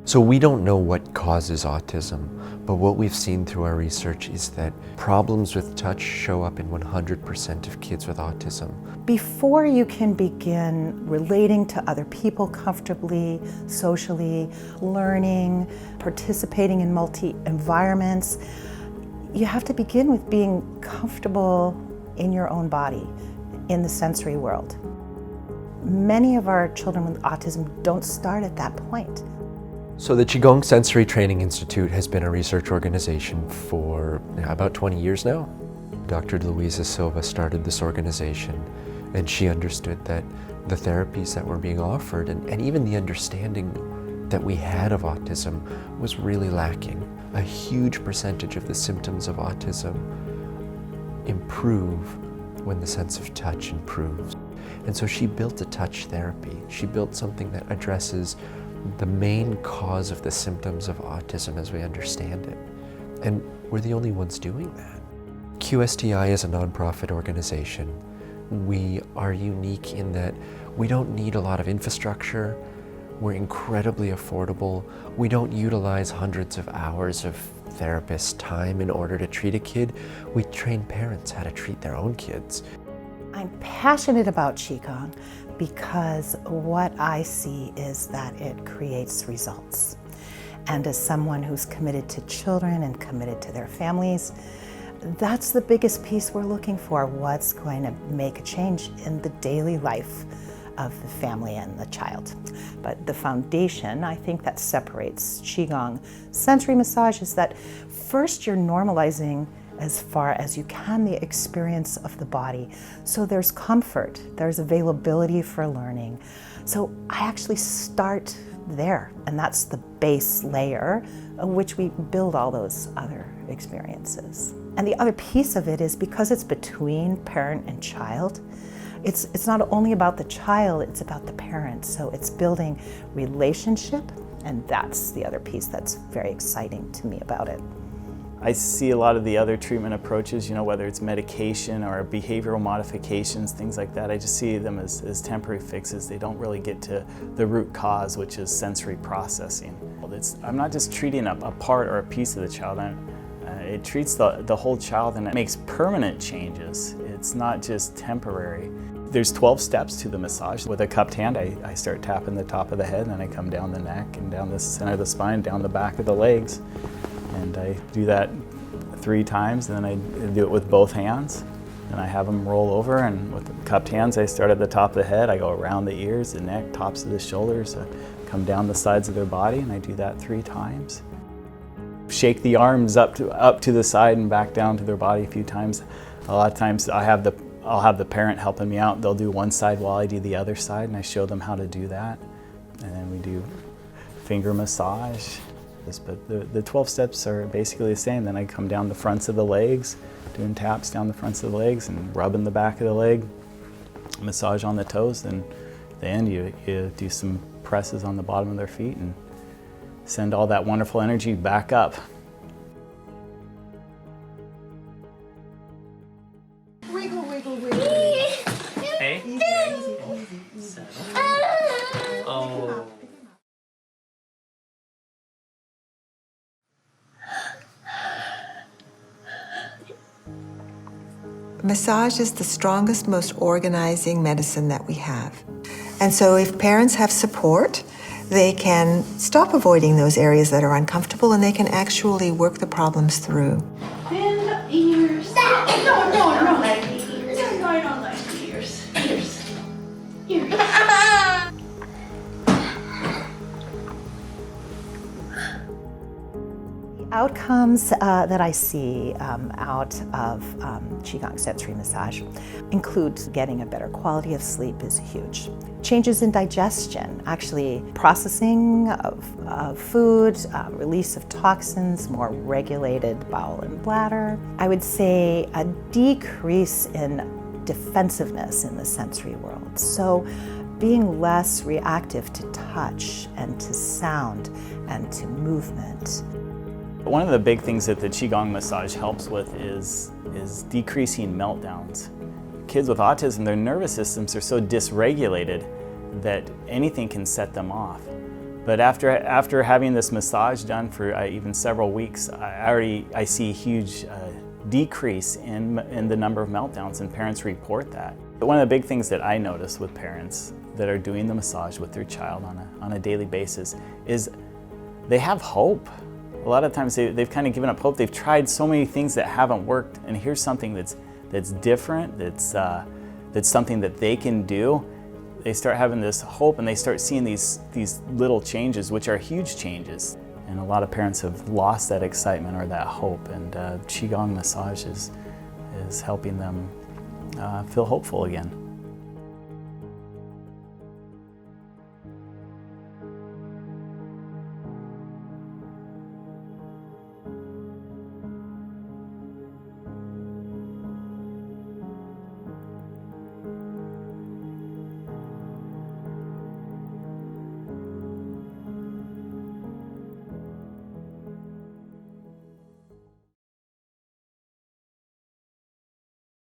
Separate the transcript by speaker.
Speaker 1: So we don't know what causes autism, but what we've seen through our research is that problems with touch show up in 100% of kids with autism.
Speaker 2: Before you can begin relating to other people comfortably, socially, learning, participating in multi-environments, you have to begin with being comfortable in your own body, in the sensory world. Many of our children with autism don't start at that point.
Speaker 1: So the Qigong Sensory Training Institute has been a research organization for about 20 years now. Dr. Luisa Silva started this organization, and she understood that the therapies that were being offered and even the understanding that we had of autism was really lacking. A huge percentage of the symptoms of autism improve when the sense of touch improves. And so she built a touch therapy. She built something that addresses the main cause of the symptoms of autism as we understand it. And we're the only ones doing that. QSTI is a nonprofit organization. We are unique in that we don't need a lot of infrastructure. We're incredibly affordable. We don't utilize hundreds of hours of therapist time in order to treat a kid. We train parents how to treat their own kids.
Speaker 2: I'm passionate about Qigong because what I see is that it creates results. And as someone who's committed to children and committed to their families, that's the biggest piece we're looking for, what's going to make a change in the daily life of the family and the child. But the foundation, I think, that separates Qigong sensory massage is that first you're normalizing as far as you can the experience of the body. So there's comfort, there's availability for learning. So I actually start there, and that's the base layer on which we build all those other experiences. And the other piece of it is because it's between parent and child, it's not only about the child, it's about the parent. So it's building relationship, and that's the other piece that's very exciting to me about it.
Speaker 3: I see a lot of the other treatment approaches, whether it's medication or behavioral modifications, things like that. I just see them as temporary fixes. They don't really get to the root cause, which is sensory processing. I'm not just treating a part or a piece of the child. It treats the whole child, and it makes permanent changes. It's not just temporary. There's 12 steps to the massage. With a cupped hand, I start tapping the top of the head, and then I come down the neck and down the center of the spine, down the back of the legs. And I do that 3 times, and then I do it with both hands. And I have them roll over, and with the cupped hands, I start at the top of the head. I go around the ears, the neck, tops of the shoulders, come down the sides of their body, and I do that 3 times. Shake the arms up to the side and back down to their body a few times. A lot of times I'll have the parent helping me out. They'll do one side while I do the other side, and I show them how to do that. And then we do finger massage. But the 12 steps are basically the same. Then I come down the fronts of the legs, doing taps down the fronts of the legs and rubbing the back of the leg, massage on the toes. Then at the end you do some presses on the bottom of their feet and send all that wonderful energy back up.
Speaker 2: Wiggle, wiggle, wiggle.
Speaker 4: Hey.
Speaker 2: Easy, easy, easy.
Speaker 4: Oh.
Speaker 5: Massage is the strongest, most organizing medicine that we have. And so if parents have support, they can stop avoiding those areas that are uncomfortable, and they can actually work the problems through.
Speaker 6: Bend the ears. No, like the ears. No, I don't like the ears. Ears.
Speaker 2: Outcomes that I see out of Qigong sensory massage include getting a better quality of sleep is huge. Changes in digestion, actually processing of food, release of toxins, more regulated bowel and bladder. I would say a decrease in defensiveness in the sensory world. So being less reactive to touch and to sound and to movement.
Speaker 3: One of the big things that the Qigong massage helps with is decreasing meltdowns. Kids with autism, their nervous systems are so dysregulated that anything can set them off. But after having this massage done for even several weeks, I see a huge decrease in the number of meltdowns, and parents report that. But one of the big things that I notice with parents that are doing the massage with their child on a daily basis is they have hope. A lot of times they've kind of given up hope. They've tried so many things that haven't worked, and here's something that's different, that's something that they can do. They start having this hope, and they start seeing these little changes, which are huge changes. And a lot of parents have lost that excitement or that hope, and Qigong massage is helping them feel hopeful again.